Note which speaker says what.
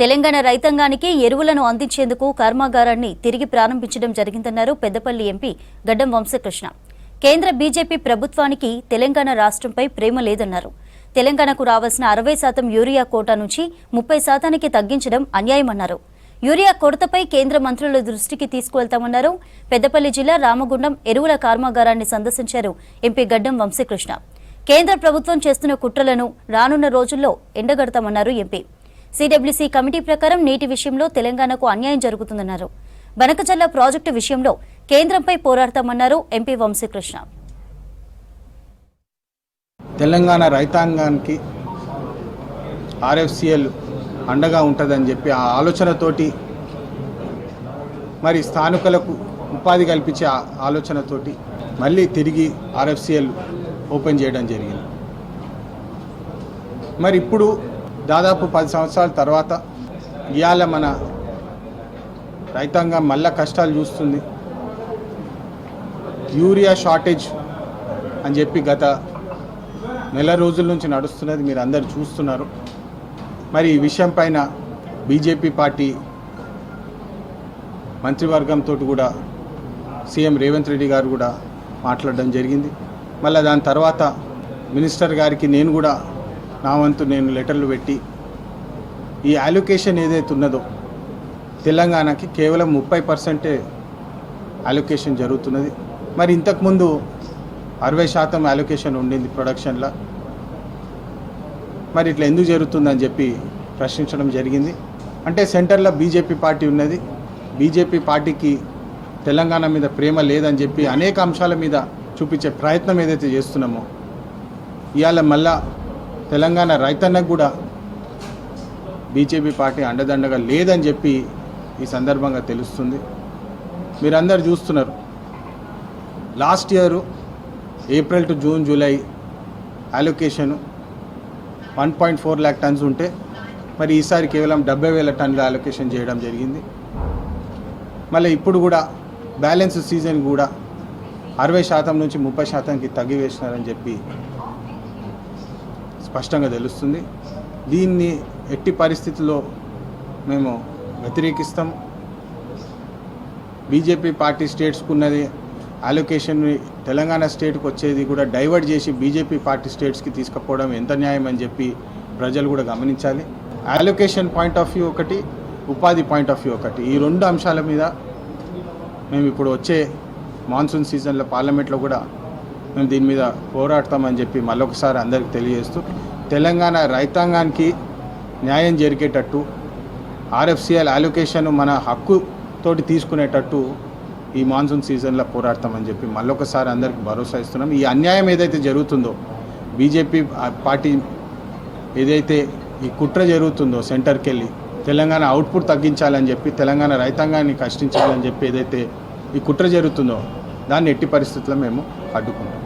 Speaker 1: తెలంగాణ రైతాంగానికి ఎరువులను అందించేందుకు కర్మాగారాన్ని తిరిగి ప్రారంభించడం జరిగిందన్నారు పెద్దపల్లి ఎంపీ గడ్డం వంశీకృష్ణ. కేంద్ర బీజేపీ ప్రభుత్వానికి తెలంగాణ రాష్ట్రంపై ప్రేమ లేదన్నారు. తెలంగాణకు రావాల్సిన 60% యూరియా కోటా నుంచి 30% తగ్గించడం అన్యాయమన్నారు. యూరియా కొరతపై కేంద్ర మంత్రుల దృష్టికి తీసుకువెళ్తామన్నారు. పెద్దపల్లి జిల్లా రామగుండం ఎరువుల కర్మాగారాన్ని సందర్శించారు ఎంపీ గడ్డం వంశీకృష్ణ. కేంద్ర ప్రభుత్వం చేస్తున్న కుట్రలను రానున్న రోజుల్లో ఎండగడతామన్నారు ఎంపీ. సిడబ్ల్యూసీ కమిటీ ప్రకారం నీటి విషయంలో తెలంగాణకు అన్యాయం జరుగుతుందన్నారు. బనకచర్ల ప్రాజెక్టు విషయంలో కేంద్రంపై పోరాడతామన్నారు ఎంపీ వంశీకృష్ణ.
Speaker 2: తెలంగాణ రైతాంగానికి ఆర్ఎఫ్సిఎల్ అండగా ఉంటుందని చెప్పి ఆ ఆలోచనతోటి మరి స్థానికులకు ఉపాధి కల్పించే ఆలోచనతోటి మళ్ళీ తిరిగి ఆర్ఎఫ్సిఎల్ ఓపెన్ చేయడం జరిగింది. మరి ఇప్పుడు దాదాపు 10 సంవత్సరాల తర్వాత ఇవాళ మన రైతాంగం మళ్ళా కష్టాలు చూస్తుంది. యూరియా షార్టేజ్ అని చెప్పి గత నెల రోజుల నుంచి నడుస్తున్నది మీరు అందరు చూస్తున్నారు. మరి ఈ విషయం పైన బీజేపీ పార్టీ మంత్రివర్గంతో కూడా సీఎం రేవంత్ రెడ్డి గారు కూడా మాట్లాడడం జరిగింది. మళ్ళీ దాని తర్వాత మినిస్టర్ గారికి నేను కూడా నా వంతు నేను లెటర్లు పెట్టి ఈ అలొకేషన్ ఏదైతే ఉన్నదో తెలంగాణకి కేవలం 30% అలొకేషన్ జరుగుతున్నది. మరి ఇంతకుముందు 60% అలొకేషన్ ఉండింది ప్రొడక్షన్లో. మరి ఇట్లా ఎందుకు జరుగుతుందని చెప్పి ప్రశ్నించడం జరిగింది. అంటే సెంటర్లో బీజేపీ పార్టీ ఉన్నది, బీజేపీ పార్టీకి తెలంగాణ మీద ప్రేమ లేదని చెప్పి అనేక అంశాల మీద చూపించే ప్రయత్నం ఏదైతే చేస్తున్నామో ఇవాళ మళ్ళా తెలంగాణ రైతన్నకు కూడా బీజేపీ పార్టీ అండదండగా లేదని చెప్పి ఈ సందర్భంగా తెలుస్తుంది. మీరందరూ చూస్తున్నారు, last year April to June July allocation 1.4 lakh turns ఉంటే మరి ఈసారి కేవలం 70,000 టన్నుల అలొకేషన్ చేయడం జరిగింది. మళ్ళీ ఇప్పుడు కూడా బ్యాలెన్స్ సీజన్ కూడా 60% నుంచి 30%కి తగ్గివేసినారని చెప్పి స్పష్టంగా తెలుస్తుంది. దీన్ని ఎట్టి పరిస్థితుల్లో మేము వ్యతిరేకిస్తాం. బీజేపీ పార్టీ స్టేట్స్కు ఉన్నది అలొకేషన్ తెలంగాణ స్టేట్కి వచ్చేది కూడా డైవర్ట్ చేసి బీజేపీ పార్టీ స్టేట్స్కి తీసుకుపోవడం ఎంత న్యాయం అని చెప్పి ప్రజలు కూడా గమనించాలి. అలొకేషన్ పాయింట్ ఆఫ్ వ్యూ ఒకటి, ఉపాధి పాయింట్ ఆఫ్ వ్యూ ఒకటి, ఈ 2 అంశాల మీద మేము ఇప్పుడు వచ్చే మాన్సూన్ సీజన్లో పార్లమెంట్లో కూడా మేము దీని మీద పోరాడతామని చెప్పి మళ్ళొకసారి అందరికీ తెలియజేస్తూ తెలంగాణ రైతాంగానికి న్యాయం జరిగేటట్టు ఆర్ఎఫ్సిఎల్ అలొకేషన్ మన హక్కుతోటి తీసుకునేటట్టు ఈ మాన్సూన్ సీజన్లో పోరాడతామని చెప్పి మళ్ళొకసారి అందరికీ భరోసా ఇస్తున్నాం. ఈ అన్యాయం ఏదైతే జరుగుతుందో బీజేపీ పార్టీ ఏదైతే ఈ కుట్ర జరుగుతుందో సెంటర్కి వెళ్ళి తెలంగాణ అవుట్పుట్ తగ్గించాలని చెప్పి తెలంగాణ రైతాంగాన్ని కష్టించాలని చెప్పి ఏదైతే ఈ కుట్ర జరుగుతుందో దాన్ని ఎట్టి పరిస్థితుల్లో మేము అడ్డుకుంటాం.